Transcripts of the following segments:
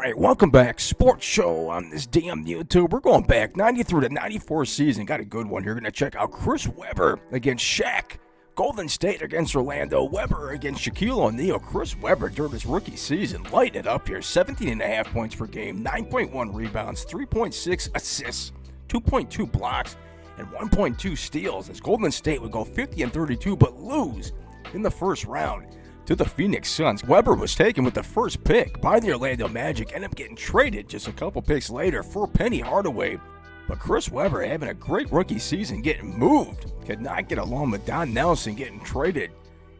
Alright, welcome back. Sports show on this damn YouTube. We're going back 93 to 94 season. Got a good one here. Going to check out Chris Webber against Shaq. Golden State against Orlando. Webber against Shaquille O'Neal. Chris Webber during his rookie season lighting it up here. 17.5 points per game, 9.1 rebounds, 3.6 assists, 2.2 blocks, and 1.2 steals as Golden State would go 50-32 but lose in the first round to the Phoenix Suns. Webber was taken with the first pick by the Orlando Magic, ended up getting traded just a couple picks later for Penny Hardaway. But Chris Webber having a great rookie season, getting moved. Could not get along with Don Nelson getting traded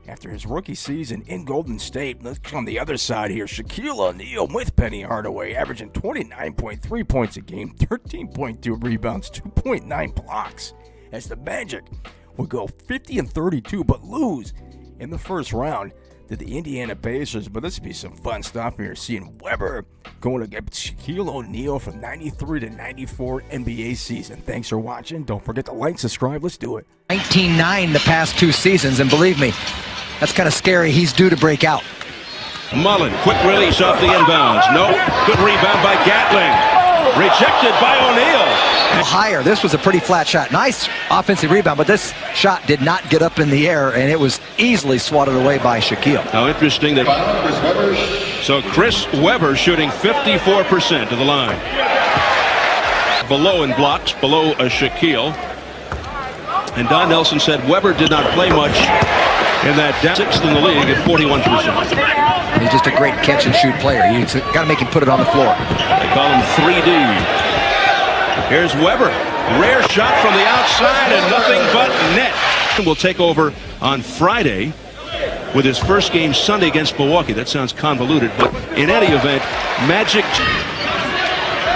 after his rookie season in Golden State. Let's on the other side here. Shaquille O'Neal with Penny Hardaway, averaging 29.3 points a game, 13.2 rebounds, 2.9 blocks, as the Magic would go 50-32 but lose in the first round to the Indiana Pacers. But this would be some fun stuff here, seeing Webber going against Shaquille O'Neal from 93 to 94 NBA season. Thanks for watching. Don't forget to like, subscribe. Let's do it. 19-9 the past two seasons, and believe me, that's kind of scary. He's due to break out. Mullen, quick release off the inbounds. No, good rebound by Gatling. Rejected by O'Neal. Higher. This was a pretty flat shot. Nice offensive rebound, but this shot did not get up in the air, and it was easily swatted away by Shaquille. How interesting that. So Chris Webber shooting 54% to the line. Below in blocks, below a Shaquille. And Don Nelson said Webber did not play much in that sixth in the league at 41%. He's just a great catch and shoot player. You've got to make him put it on the floor. They call him 3D. Here's Webber. Rare shot from the outside and nothing but net. Will take over on Friday with his first game Sunday against Milwaukee. That sounds convoluted, but in any event, Magic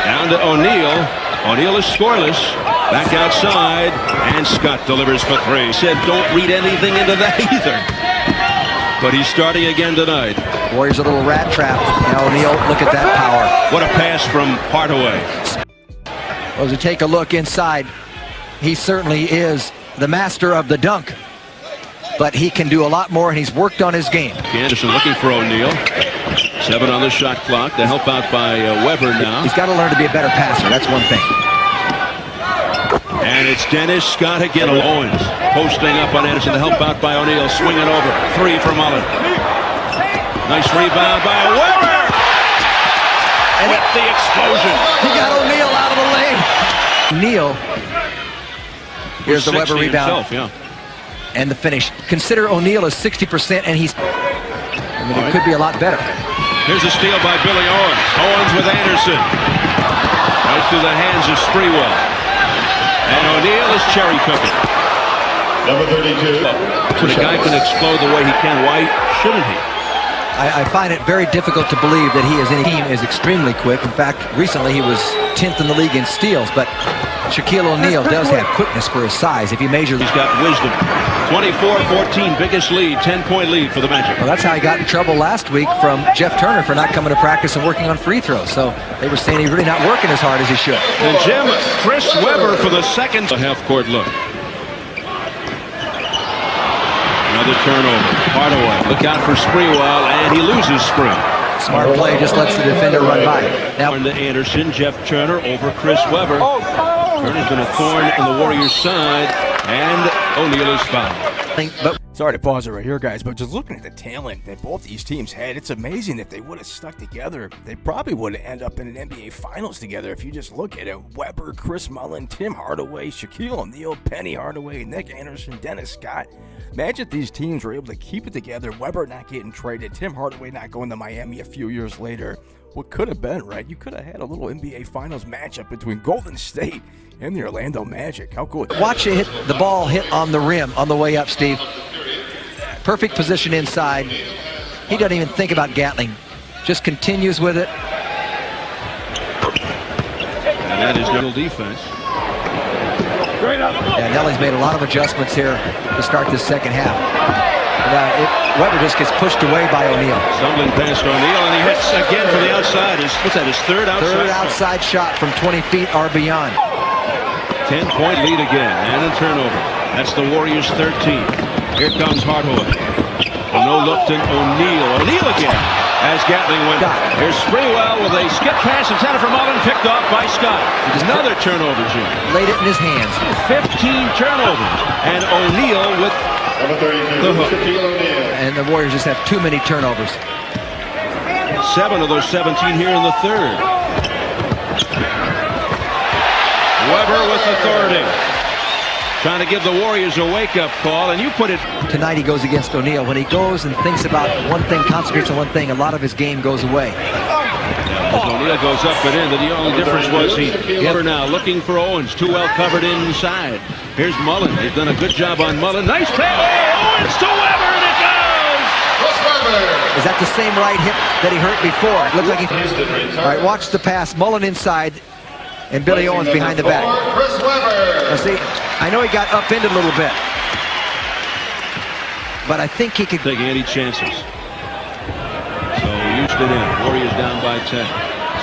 down to O'Neal. O'Neal is scoreless. Back outside, and Scott delivers for three. Said don't read anything into that either. But he's starting again tonight. Warriors a little rat trap. Now O'Neal, look at that power. What a pass from Hardaway. Well, as we take a look inside, he certainly is the master of the dunk. But he can do a lot more, and he's worked on his game. Anderson looking for O'Neal. 7 on the shot clock. The help out by Webber now. He's got to learn to be a better passer. That's one thing. And it's Dennis Scott again. Owens posting up on Anderson. The help out by O'Neal. Swinging over. 3 for Mullen. Nice rebound by Webber. And with the explosion. He got O'Neal out of the lane. O'Neal. Here's the Webber rebound. Himself, yeah. And the finish. Consider O'Neal as 60%, and he's... it could be a lot better. Here's a steal by Billy Owens. Owens with Anderson. Right through the hands of Sprewell. And O'Neal is cherry cooking. Number 32. When a guy can explode the way he can, why shouldn't he? I find it very difficult to believe that he is extremely quick. In fact, recently he was 10th in the league in steals, but Shaquille O'Neal does have quickness for his size. If you measure... He's got wisdom. 24-14, biggest lead, 10-point lead for the Magic. Well, that's how he got in trouble last week from Jeff Turner for not coming to practice and working on free throws. So they were saying he's really not working as hard as he should. And Jim, Chris Webber for the second half-court look. Another turnover. Hardaway, look out for Sprewell, and he loses Sprue. Smart play, just lets the defender run by. Now to Anderson, Jeff Turner over Chris Webber. Turner's been a thorn in the Warriors' side, and O'Neal is fouled. Sorry to pause it right here, guys, but just looking at the talent that both these teams had, it's amazing if they would have stuck together. They probably would have ended up in an NBA Finals together if you just look at it. Webber, Chris Mullen, Tim Hardaway, Shaquille O'Neal, Penny Hardaway, Nick Anderson, Dennis Scott. Imagine if these teams were able to keep it together. Webber not getting traded, Tim Hardaway not going to Miami a few years later. What could have been, right? You could have had a little NBA Finals matchup between Golden State and the Orlando Magic. How cool. Watch it hit the ball hit on the rim on the way up, Steve. Perfect position inside. He doesn't even think about Gatling. Just continues with it. And that is little defense. Yeah, Nelly's made a lot of adjustments here to start this second half. Webber just gets pushed away by O'Neal. Stumbling past O'Neal, and he hits again from the outside. What's that, his third outside? Third outside shot from 20 feet or beyond. 10-point lead again, and a turnover. That's the Warriors' 13. Here comes Hardaway. No look to O'Neal. O'Neal again. as Gatling went. Here's Sprewell with a skip pass intended for Mullen, picked off by Scott. Another turnover, Jim. Laid it in his hands. 15 turnovers. And O'Neal with Number 32, the hook. Shaquille O'Neal. And the Warriors just have too many turnovers. 7 of those 17 here in the third. Weber with authority. Trying to give the Warriors a wake-up call, and you put it... Tonight he goes against O'Neal. When he goes and thinks about one thing, concentrates on one thing, a lot of his game goes away. As O'Neal goes up and in, the only difference was Weber now looking for Owens, too well covered inside. Here's Mullen. They've done a good job on Mullen. Nice play. Owens to Weber, and it goes! Is that the same right hip that he hurt before? It looks like he... All right, watch the pass. Mullen inside, and Billy Owens behind the back. Now see, I know he got upended a little bit, but I think he could... Taking any chances. So Houston in. Warriors down by 10.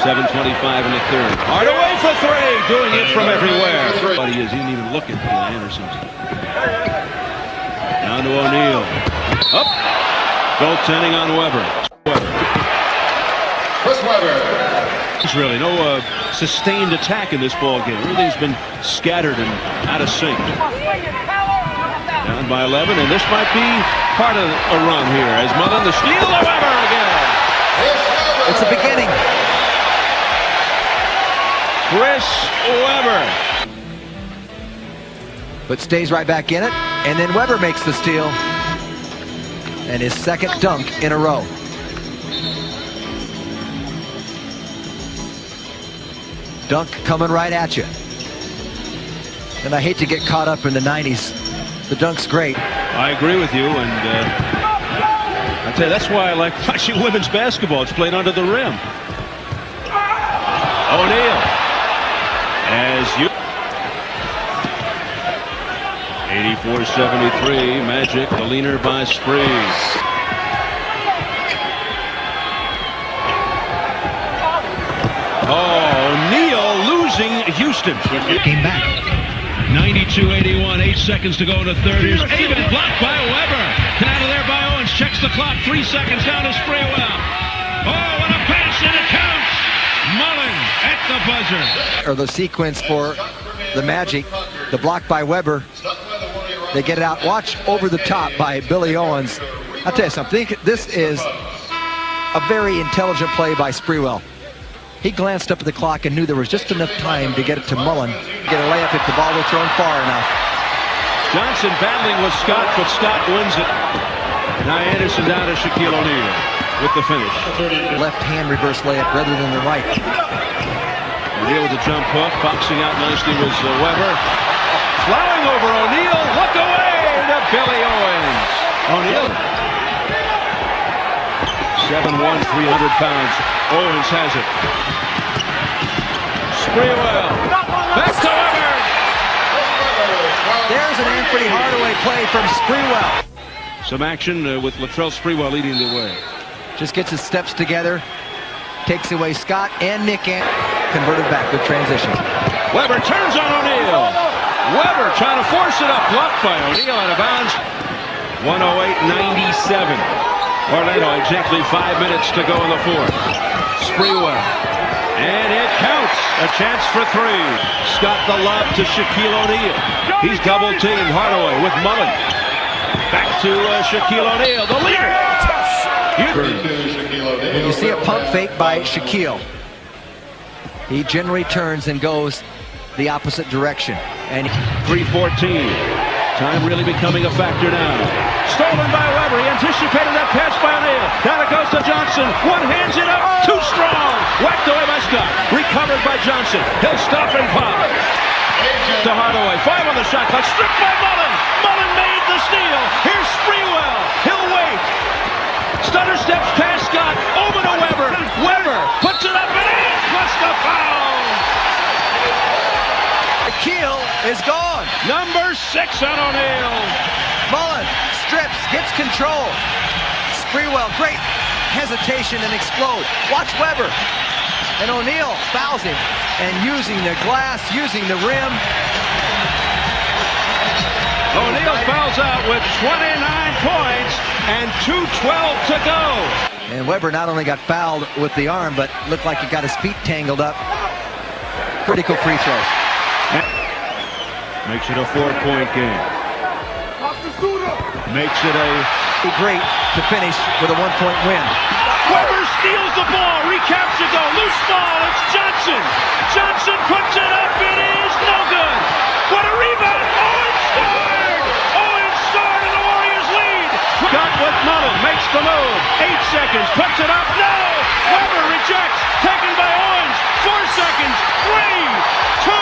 7:25 in the third. Hardaway for three. Doing it from everywhere. But he didn't even look at Anderson. Down to O'Neal. Up. Goaltending on Weber. Chris Weber. There's really no sustained attack in this ball game. Everything's been scattered and out of sync. Down by 11, and this might be part of a run here as Mullen the steal of Weber again. It's the beginning. Chris Weber. But stays right back in it, and then Weber makes the steal. And his second dunk in a row. Dunk coming right at you. And I hate to get caught up in the 90s. The dunk's great. I agree with you, and I tell you, that's why I like watching women's basketball. It's played under the rim. O'Neal. As you... 84-73, Magic, the leaner by Spree. O'Neal losing Houston. Came back. 92-81, 8 seconds to go in the third. Here's Avon, blocked by Weber. Out of there by Owens, checks the clock, 3 seconds down to Sprewell. Oh, what a pass, and it counts! Mullen at the buzzer. Or the sequence for the Magic, the block by Weber. They get it out. Watch over the top by Billy Owens. I'll tell you something. This is a very intelligent play by Sprewell. He glanced up at the clock and knew there was just enough time to get it to Mullen. Get a layup if the ball were thrown far enough. Johnson battling with Scott, but Scott wins it. Now Anderson down to Shaquille O'Neal with the finish. Left hand reverse layup rather than the right. O'Neal with the jump hook. Boxing out nicely was Weber. Plowing over O'Neal. Look away to Billy Owens. O'Neal. 7'1", 300 pounds. Owens has it. Sprewell. Back to Weber. There's an Anthony Hardaway play from Sprewell. Some action with Latrell Sprewell leading the way. Just gets his steps together. Takes away Scott and Nick and converted back with transition. Weber turns on O'Neal. Weber trying to force it up. Blocked by O'Neal out of bounds. 108-97. Orlando exactly 5 minutes to go in the fourth. Sprewell. And it counts. A chance for three. Scott the lob to Shaquille O'Neal. He's double teamed. Hardaway with Mullen. Back to Shaquille O'Neal, the leader. When you see a pump fake by Shaquille, he generally turns and goes the opposite direction. And 3:14. Time really becoming a factor now. Stolen by Weber. He anticipated that pass by O'Neal. Down it goes to Johnson. One hands it up. Too strong. Whacked away by Scott. Recovered by Johnson. He'll stop and pop. To Hardaway. 5 on the shot clock. Stripped by Mullen. Mullen made the steal. Here's Sprewell. He'll wait. Stutter steps past Scott. Over to Weber. Weber puts it up and in. Plus the foul. Shaquille is gone. Number 6 on O'Neal. Mullen strips, gets control. Sprewell, great hesitation and explode. Watch Weber. And O'Neal fouls him. And using the glass, using the rim. O'Neal fouls out with 29 points and 2:12 to go. And Weber not only got fouled with the arm, but looked like he got his feet tangled up. Critical free throws. Makes it a 4-point game. Makes it a Great to finish with a 1-point win. Weber steals the ball, recaptures though, loose ball, it's Johnson. Johnson puts it up, it is no good. What a rebound, Owens scored! Owens scored and the Warriors lead. Got with Mullen, makes the move, 8 seconds, puts it up, no! Weber rejects, taken by Owens, 4 seconds, 3, 2,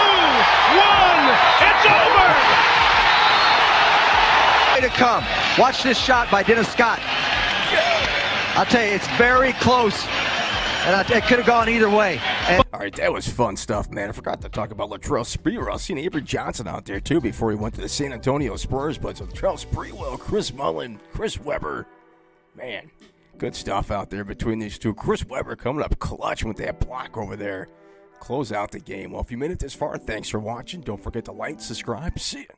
1, it's over! To come. Watch this shot by Dennis Scott. I'll tell you, it's very close, and it could have gone either way. And All right, that was fun stuff, man. I forgot to talk about Latrell Sprewell. I've seen Avery Johnson out there, too, before he went to the San Antonio Spurs. But so Latrell Sprewell, Chris Mullen, Chris Webber. Man, good stuff out there between these two. Chris Webber coming up clutch with that block over there. Close out the game. Well, if you made it this far, thanks for watching. Don't forget to like, subscribe. See ya.